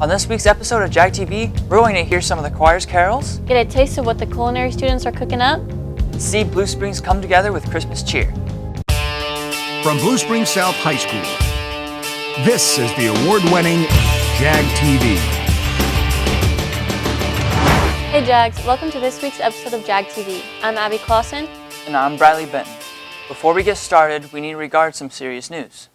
On this week's episode of Jag TV, we're going to hear some of the choir's carols, get a taste of what the culinary students are cooking up, and see Blue Springs come together with Christmas cheer. From Blue Springs South High School, this is the award-winning Jag TV. Hey Jags, welcome to this week's episode of Jag TV. I'm Abby Clausen. And I'm Bradley Benton. Before we get started, we need to regard some serious news.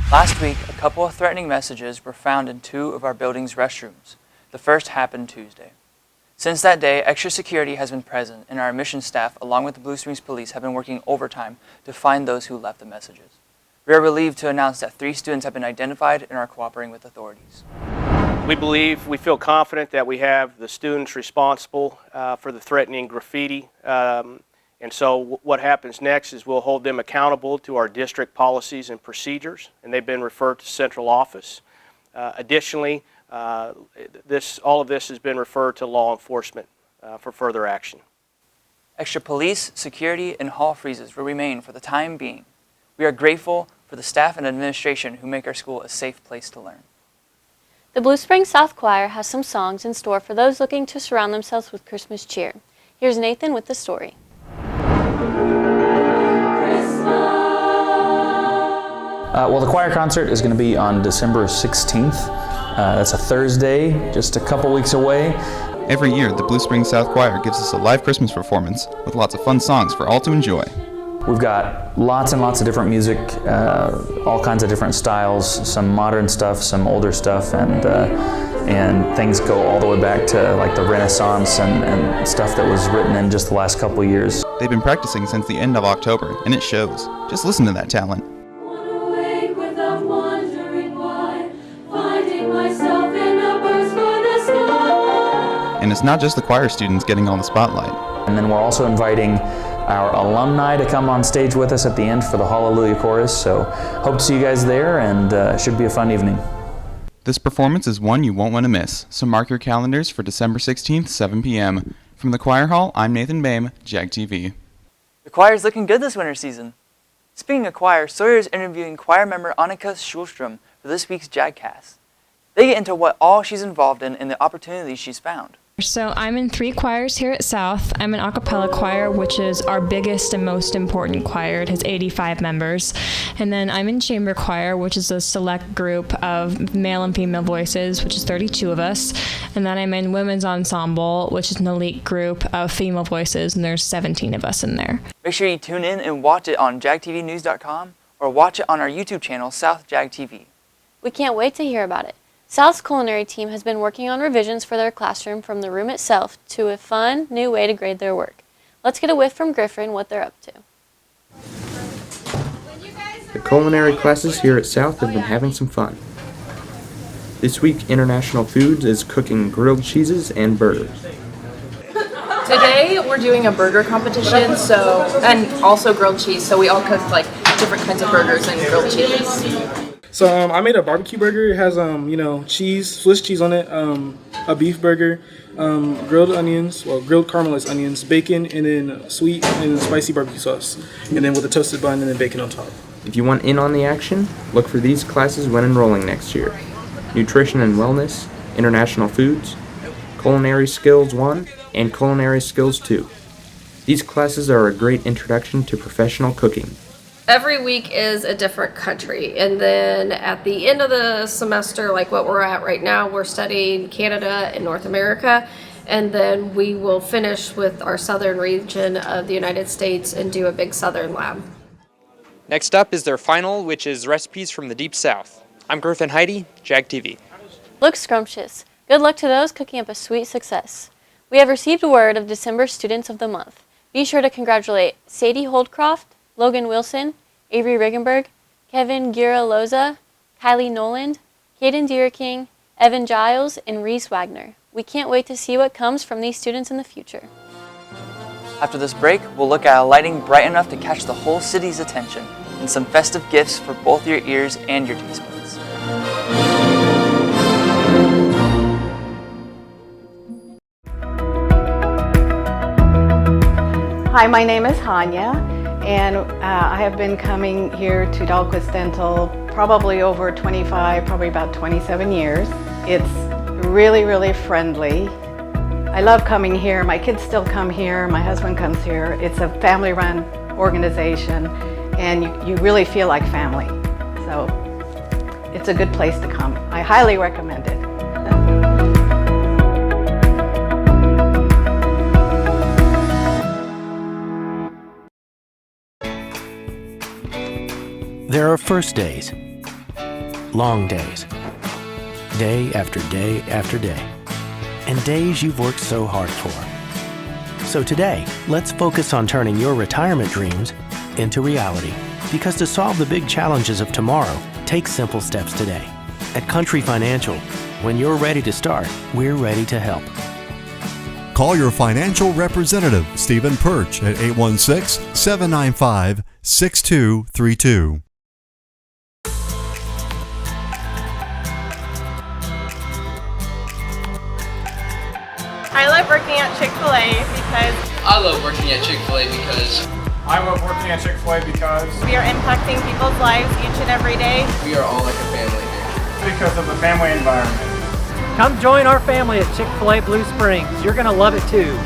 Last week, a couple of threatening messages were found in two of our building's restrooms. The first happened Tuesday. Since that day, extra security has been present, and our admissions staff, along with the Blue Springs Police, have been working overtime to find those who left the messages. We are relieved to announce that 3 students have been identified and are cooperating with authorities. We feel confident that we have the students responsible for the threatening graffiti. And so what happens next is we'll hold them accountable to our district policies and procedures, and they've been referred to central office. Additionally, all of this has been referred to law enforcement for further action. Extra police, security, and hall freezes will remain for the time being. We are grateful for the staff and administration who make our school a safe place to learn. The Blue Springs South Choir has some songs in store for those looking to surround themselves with Christmas cheer. Here's Nathan with the story. Well, the choir concert is going to be on December 16th. That's a Thursday, just a couple weeks away. Every year, the Blue Springs South Choir gives us a live Christmas performance with lots of fun songs for all to enjoy. We've got lots and lots of different music, all kinds of different styles, some modern stuff, some older stuff, and things go all the way back to like the Renaissance and stuff that was written in just the last couple of years. They've been practicing since the end of October, and it shows. Just listen to that talent. And it's not just the choir students getting all the spotlight. And then we're also inviting our alumni to come on stage with us at the end for the Hallelujah Chorus. So hope to see you guys there, and it should be a fun evening. This performance is one you won't want to miss, so mark your calendars for December 16th, 7 p.m. From the Choir Hall, I'm Nathan Boehm, Jag TV. The choir is looking good this winter season. Speaking of choir, Sawyer is interviewing choir member Annika Schulstrom for this week's JagCast. They get into what all she's involved in and the opportunities she's found. So I'm in 3 choirs here at South. I'm an a cappella choir, which is our biggest and most important choir. It has 85 members. And then I'm in chamber choir, which is a select group of male and female voices, which is 32 of us. And then I'm in women's ensemble, which is an elite group of female voices, and there's 17 of us in there. Make sure you tune in and watch it on jagtvnews.com or watch it on our YouTube channel, South Jag TV. We can't wait to hear about it. South's culinary team has been working on revisions for their classroom from the room itself to a fun, new way to grade their work. Let's get a whiff from Griffin what they're up to. The culinary classes here at South have been having some fun. This week, International Foods is cooking grilled cheeses and burgers. Today we're doing a burger competition, and also grilled cheese. So we all cooked like different kinds of burgers and grilled cheese. So I made a barbecue burger. It has cheese, Swiss cheese on it, a beef burger, grilled onions, grilled caramelized onions, bacon, and then sweet and spicy barbecue sauce, and then with a toasted bun and then bacon on top. If you want in on the action, look for these classes when enrolling next year. Nutrition and Wellness, International Foods, Culinary Skills 1, and Culinary Skills 2. These classes are a great introduction to professional cooking. Every week is a different country, and then at the end of the semester, like what we're at right now, we're studying Canada and North America, and then we will finish with our southern region of the United States and do a big southern lab. Next up is their final, which is recipes from the Deep South. I'm Griffin Heidi, Jag TV. Looks scrumptious. Good luck to those cooking up a sweet success. We have received word of December Students of the Month. Be sure to congratulate Sadie Holdcroft, Logan Wilson, Avery Riggenberg, Kevin Gira-Loza, Kylie Noland, Caden Deerking, Evan Giles, and Reese Wagner. We can't wait to see what comes from these students in the future. After this break, we'll look at a lighting bright enough to catch the whole city's attention and some festive gifts for both your ears and your taste buds. Hi, my name is Hanya, and I have been coming here to Dahlquist Dental probably over 25, probably about 27 years. It's really, really friendly. I love coming here. My kids still come here. My husband comes here. It's a family-run organization, and you really feel like family. So it's a good place to come. I highly recommend it. There are first days, long days, day after day after day, and days you've worked so hard for. So today, let's focus on turning your retirement dreams into reality. Because to solve the big challenges of tomorrow, take simple steps today. At Country Financial, when you're ready to start, we're ready to help. Call your financial representative, Stephen Perch, at 816-795-6232. I love working at Chick-fil-A because I love working at Chick-fil-A because I love working at Chick-fil-A because we are impacting people's lives each and every day. We are all like a family here. Because of the family environment. Come join our family at Chick-fil-A Blue Springs. You're going to love it too.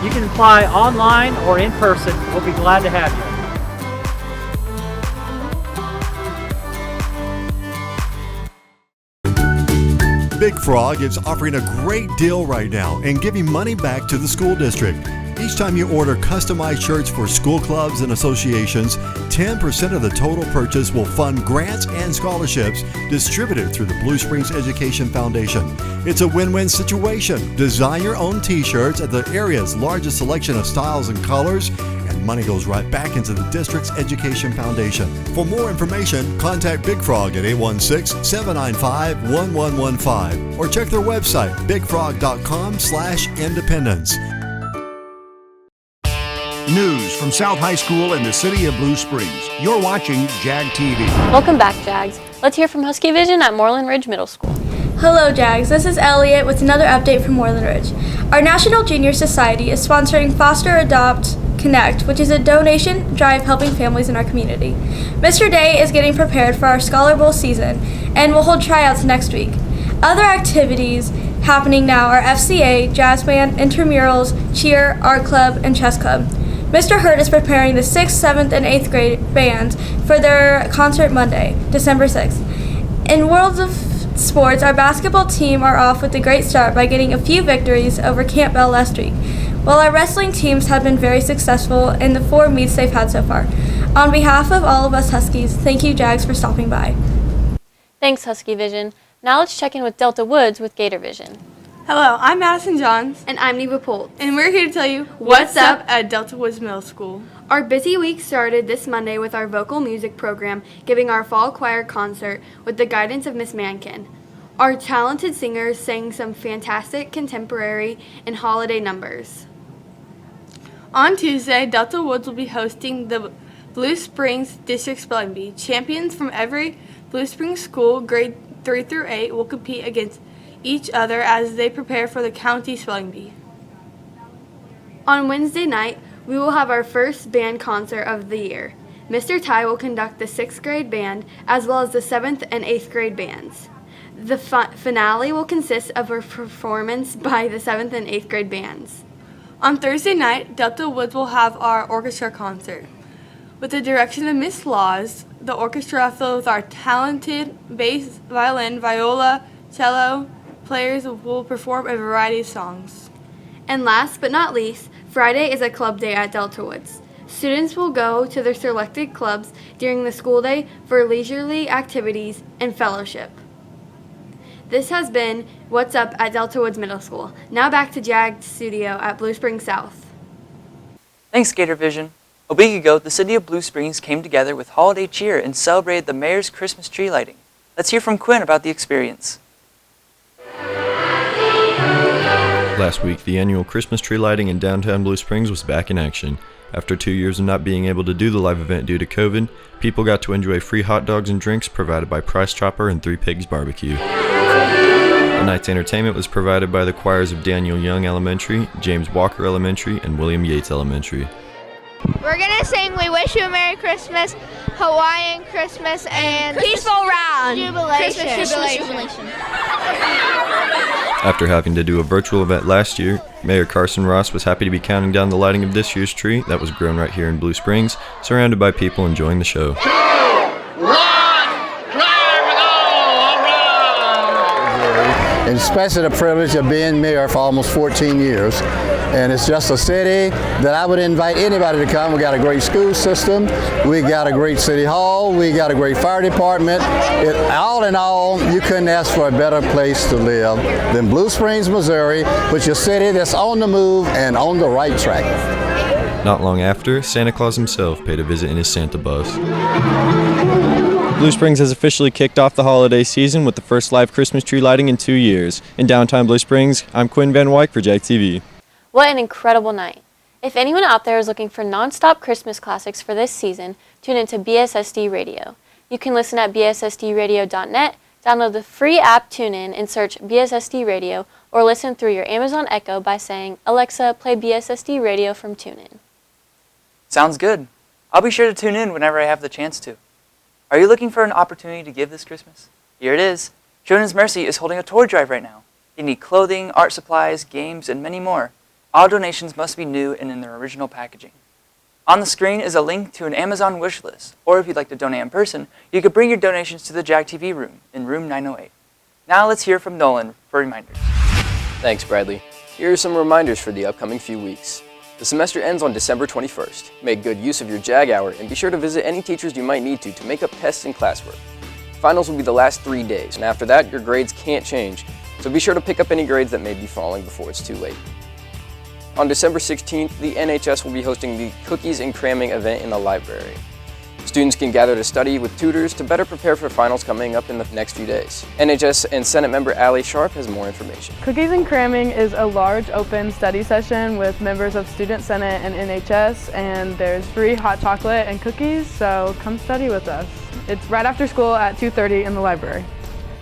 You can apply online or in person. We'll be glad to have you. Big Frog is offering a great deal right now and giving money back to the school district. Each time you order customized shirts for school clubs and associations, 10% of the total purchase will fund grants and scholarships distributed through the Blue Springs Education Foundation. It's a win-win situation. Design your own t-shirts at the area's largest selection of styles and colors, and money goes right back into the district's Education Foundation. For more information, contact Big Frog at 816-795-1115 or check their website, bigfrog.com/independence. News from South High School in the city of Blue Springs. You're watching Jag TV. Welcome back, Jags. Let's hear from Husky Vision at Moreland Ridge Middle School. Hello, Jags. This is Elliot with another update from Moreland Ridge. Our National Junior Society is sponsoring Foster Adopt Connect, which is a donation drive helping families in our community. Mr. Day is getting prepared for our Scholar Bowl season and will hold tryouts next week. Other activities happening now are FCA, jazz band, intramurals, cheer, art club, and chess club. Mr. Hurt is preparing the 6th, 7th, and 8th grade bands for their concert Monday, December 6th. In worlds of sports, our basketball team are off with a great start by getting a few victories over Campbell last week, while our wrestling teams have been very successful in the 4 meets they've had so far. On behalf of all of us Huskies, thank you, Jags, for stopping by. Thanks, Husky Vision. Now let's check in with Delta Woods with Gator Vision. Hello, I'm Madison Johns. And I'm Neva Polt. And we're here to tell you what's up at Delta Woods Middle School. Our busy week started this Monday with our vocal music program, giving our fall choir concert with the guidance of Miss Mankin. Our talented singers sang some fantastic contemporary and holiday numbers. On Tuesday, Delta Woods will be hosting the Blue Springs District Spelling Bee. Champions from every Blue Springs school, grade 3 through 8, will compete against each other as they prepare for the county spelling bee. On Wednesday night, we will have our first band concert of the year. Mr. Ty will conduct the 6th grade band as well as the 7th and 8th grade bands. The finale will consist of a performance by the 7th and 8th grade bands. On Thursday night, Delta Woods will have our orchestra concert. With the direction of Miss Laws, the orchestra filled with our talented bass, violin, viola, cello players will perform a variety of songs. And last but not least, Friday is a club day at Delta Woods. Students will go to their selected clubs during the school day for leisurely activities and fellowship. This has been What's Up at Delta Woods Middle School. Now back to Jag Studio at Blue Springs South. Thanks, Gator Vision. A week ago, the city of Blue Springs came together with holiday cheer and celebrated the mayor's Christmas tree lighting. Let's hear from Quinn about the experience. Last week, the annual Christmas tree lighting in downtown Blue Springs was back in action. After 2 years of not being able to do the live event due to COVID, people got to enjoy free hot dogs and drinks provided by Price Chopper and Three Pigs Barbecue. The night's entertainment was provided by the choirs of Daniel Young Elementary, James Walker Elementary, and William Yates Elementary. We're going to sing We Wish You a Merry Christmas, Hawaiian Christmas, and Peaceful Round. Jubilation. Christmas Jubilation. After having to do a virtual event last year, Mayor Carson Ross was happy to be counting down the lighting of this year's tree that was grown right here in Blue Springs, surrounded by people enjoying the show. And especially the privilege of being mayor for almost 14 years. And it's just a city that I would invite anybody to come. We got a great school system, we got a great city hall, we got a great fire department. All in all, you couldn't ask for a better place to live than Blue Springs, Missouri, which is a city that's on the move and on the right track. Not long after, Santa Claus himself paid a visit in his Santa bus. Blue Springs has officially kicked off the holiday season with the first live Christmas tree lighting in 2 years. In downtown Blue Springs, I'm Quinn Van Wyk for Jag TV. What an incredible night. If anyone out there is looking for non-stop Christmas classics for this season, tune into BSSD Radio. You can listen at bssdradio.net, download the free app TuneIn and search BSSD Radio, or listen through your Amazon Echo by saying, "Alexa, play BSSD Radio from TuneIn." Sounds good. I'll be sure to tune in whenever I have the chance to. Are you looking for an opportunity to give this Christmas? Here it is. Children's Mercy is holding a toy drive right now. They need clothing, art supplies, games, and many more. All donations must be new and in their original packaging. On the screen is a link to an Amazon wish list, or if you'd like to donate in person, you could bring your donations to the Jag TV room in room 908. Now let's hear from Nolan for reminders. Thanks, Bradley. Here are some reminders for the upcoming few weeks. The semester ends on December 21st. Make good use of your JAG hour and be sure to visit any teachers you might need to make up tests and classwork. Finals will be the last 3 days, and after that, your grades can't change, so be sure to pick up any grades that may be falling before it's too late. On December 16th, the NHS will be hosting the Cookies and Cramming event in the library. Students can gather to study with tutors to better prepare for finals coming up in the next few days. NHS and Senate member Allie Sharp has more information. Cookies and Cramming is a large open study session with members of Student Senate and NHS, and there's free hot chocolate and cookies, so come study with us. It's right after school at 2:30 in the library.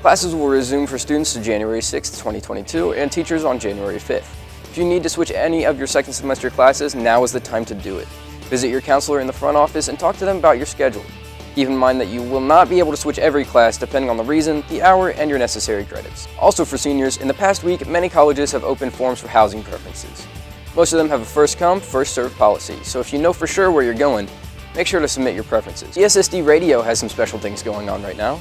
Classes will resume for students to January 6th, 2022, and teachers on January 5th. If you need to switch any of your second semester classes, now is the time to do it. Visit your counselor in the front office and talk to them about your schedule. Keep in mind that you will not be able to switch every class depending on the reason, the hour, and your necessary credits. Also for seniors, in the past week, many colleges have opened forms for housing preferences. Most of them have a first come, first served policy, so if you know for sure where you're going, make sure to submit your preferences. BSSD Radio has some special things going on right now.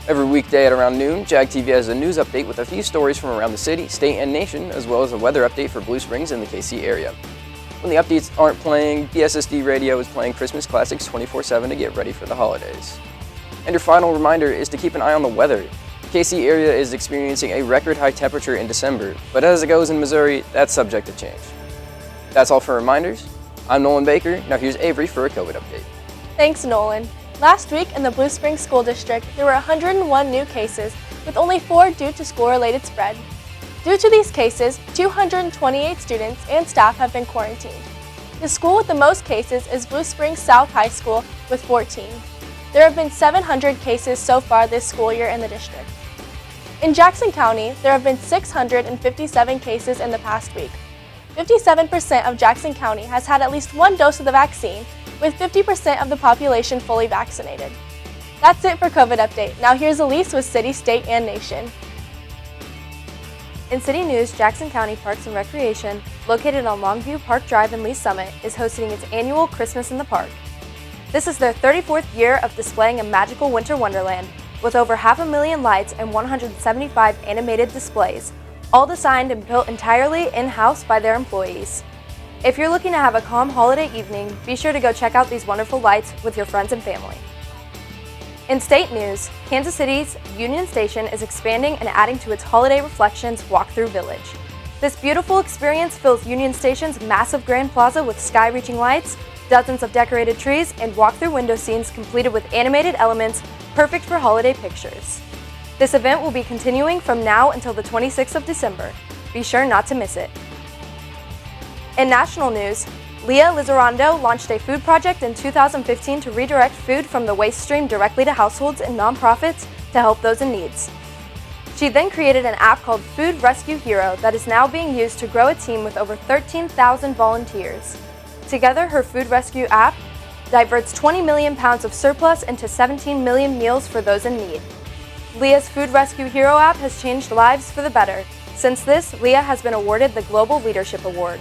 Every weekday at around noon, Jag TV has a news update with a few stories from around the city, state, and nation, as well as a weather update for Blue Springs and the KC area. When the updates aren't playing, BSSD Radio is playing Christmas classics 24/7 to get ready for the holidays. And your final reminder is to keep an eye on the weather. The KC area is experiencing a record high temperature in December, but as it goes in Missouri, that's subject to change. That's all for reminders. I'm Nolan Baker. Now here's Avery for a COVID update. Thanks, Nolan. Last week in the Blue Springs School District, there were 101 new cases, with only 4 due to school-related spread. Due to these cases, 228 students and staff have been quarantined. The school with the most cases is Blue Springs South High School with 14. There have been 700 cases so far this school year in the district. In Jackson County, there have been 657 cases in the past week. 57% of Jackson County has had at least 1 dose of the vaccine, with 50% of the population fully vaccinated. That's it for COVID Update. Now here's Elise with City, State, and Nation. In city news, Jackson County Parks and Recreation, located on Longview Park Drive in Lee Summit, is hosting its annual Christmas in the Park. This is their 34th year of displaying a magical winter wonderland, with over 500,000 lights and 175 animated displays, all designed and built entirely in-house by their employees. If you're looking to have a calm holiday evening, be sure to go check out these wonderful lights with your friends and family. In state news, Kansas City's Union Station is expanding and adding to its Holiday Reflections Walkthrough Village. This beautiful experience fills Union Station's massive grand plaza with sky-reaching lights, dozens of decorated trees, and walk-through window scenes completed with animated elements perfect for holiday pictures. This event will be continuing from now until the 26th of December. Be sure not to miss it. In national news, Leah Lizarando launched a food project in 2015 to redirect food from the waste stream directly to households and nonprofits to help those in need. She then created an app called Food Rescue Hero that is now being used to grow a team with over 13,000 volunteers. Together, her Food Rescue app diverts 20 million pounds of surplus into 17 million meals for those in need. Leah's Food Rescue Hero app has changed lives for the better, Since this, Leah has been awarded the Global Leadership Award.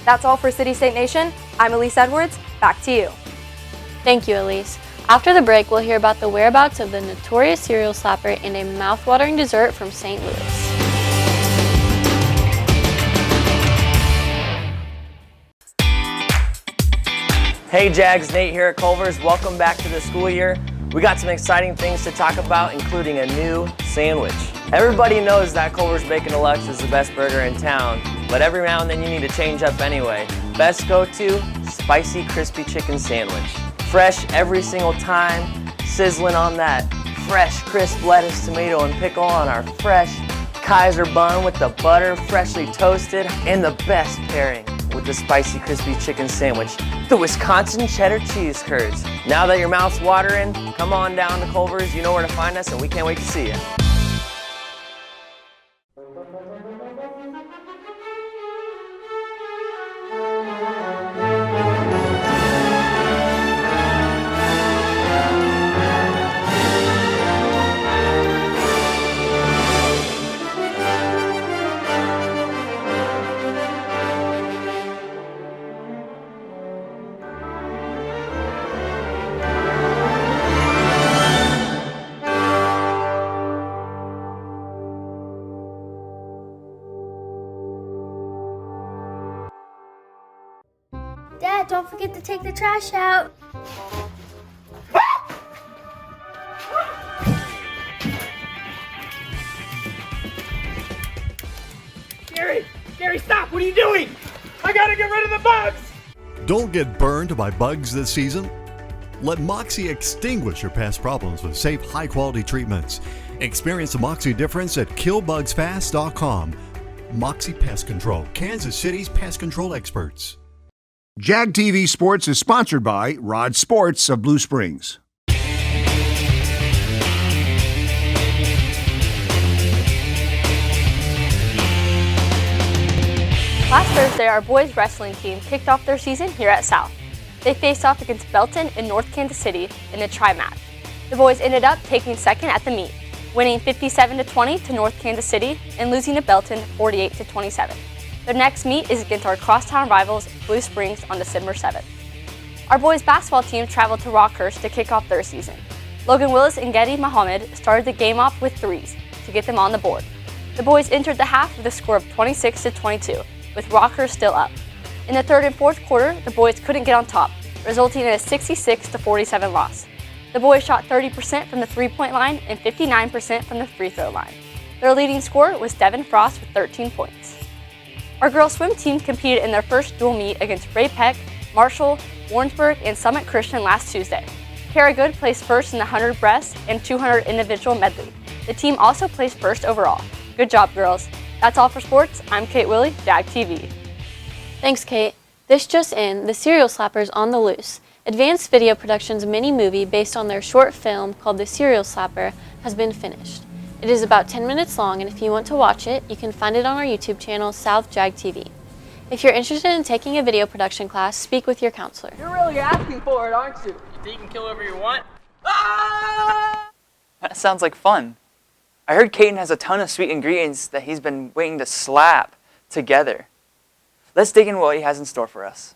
That's all for City State Nation. I'm Elise Edwards. Back to you. Thank you, Elise. After the break, we'll hear about the whereabouts of the notorious cereal slapper and a mouth-watering dessert from St. Louis. Hey Jags, Nate here at Culvers. Welcome back to the school year. We got some exciting things to talk about, including a new sandwich. Everybody knows that Culver's Bacon Deluxe is the best burger in town, but every now and then you need to change up anyway. Best go-to, spicy crispy chicken sandwich. Fresh every single time, sizzling on that fresh crisp lettuce, tomato, and pickle on our fresh Kaiser bun with the butter freshly toasted, and the best pairing with the spicy crispy chicken sandwich, the Wisconsin cheddar cheese curds. Now that your mouth's watering, come on down to Culver's. You know where to find us, and we can't wait to see you. Dad, don't forget to take the trash out. Gary, stop! What are you doing? I gotta get rid of the bugs! Don't get burned by bugs this season. Let Moxie extinguish your past problems with safe, high-quality treatments. Experience the Moxie difference at killbugsfast.com. Moxie Pest Control, Kansas City's pest control experts. Jag TV Sports is sponsored by Rod Sports of Blue Springs. Last Thursday, our boys wrestling team kicked off their season here at South. They faced off against Belton in North Kansas City in a tri-match. The boys ended up taking second at the meet, winning 57-20 to North Kansas City and losing to Belton 48-27. Their next meet is against our crosstown rivals, Blue Springs, on December 7th. Our boys basketball team traveled to Rockhurst to kick off their season. Logan Willis and Getty Muhammad started the game off with threes to get them on the board. The boys entered the half with a score of 26-22, with Rockhurst still up. In the third and fourth quarter, the boys couldn't get on top, resulting in a 66-47 loss. The boys shot 30% from the three-point line and 59% from the free throw line. Their leading scorer was Devin Frost with 13 points. Our girls swim team competed in their first dual meet against Ray Peck, Marshall, Warrensburg, and Summit Christian last Tuesday. Kara Good placed first in the 100 breast and 200 individual medley. The team also placed first overall. Good job, girls. That's all for sports. I'm Kate Willie, Jag TV. Thanks, Kate. This just in, The Cereal Slappers on the Loose. Advanced Video Productions mini-movie based on their short film called The Cereal Slapper has been finished. It is about 10 minutes long, and if you want to watch it, you can find it on our YouTube channel, South Jag TV. If you're interested in taking a video production class, speak with your counselor. You're really asking for it, aren't you? You think you can kill whoever you want? That sounds like fun. I heard Caden has a ton of sweet ingredients that he's been waiting to slap together. Let's dig in what he has in store for us.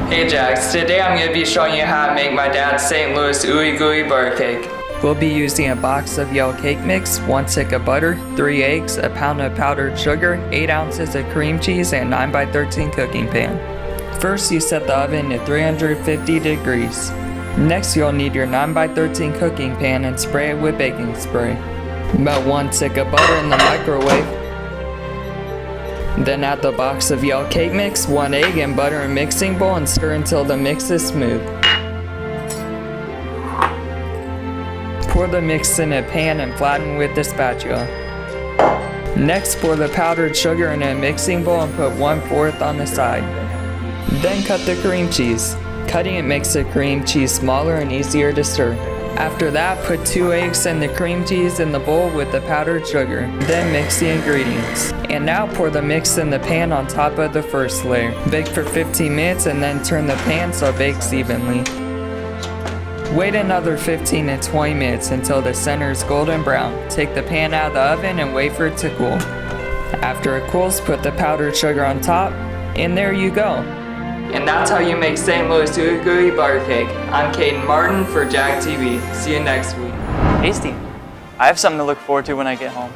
Hey Jax, today I'm going to be showing you how to make my dad's St. Louis Ooey Gooey butter cake. We'll be using a box of yellow cake mix, 1 stick of butter, 3 eggs, a pound of powdered sugar, 8 ounces of cream cheese, and a 9x13 cooking pan. First, you set the oven to 350 degrees. Next, you'll need your 9x13 cooking pan and spray it with baking spray. Melt 1 stick of butter in the microwave. Then add the box of yellow cake mix, 1 egg, and butter in a mixing bowl and stir until the mix is smooth. Pour the mix in a pan and flatten with the spatula. Next, pour the powdered sugar in a mixing bowl and put 1/4 on the side. Then cut the cream cheese. Cutting it makes the cream cheese smaller and easier to stir. After that, put 2 eggs and the cream cheese in the bowl with the powdered sugar. Then mix the ingredients. And now pour the mix in the pan on top of the first layer. Bake for 15 minutes and then turn the pan so it bakes evenly. Wait another 15 to 20 minutes until the center is golden brown. Take the pan out of the oven and wait for it to cool. After it cools, put the powdered sugar on top, and there you go. And that's how you make St. Louis Ooey Gooey Butter Cake. I'm Caden Martin for Jag TV. See you next week. Tasty. I have something to look forward to when I get home.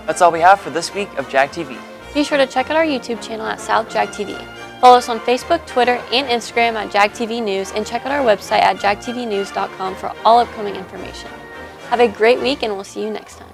That's all we have for this week of Jag TV. Be sure to check out our YouTube channel at South Jag TV. Follow us on Facebook, Twitter, and Instagram at Jag TV News, and check out our website at jagtvnews.com for all upcoming information. Have a great week, and we'll see you next time.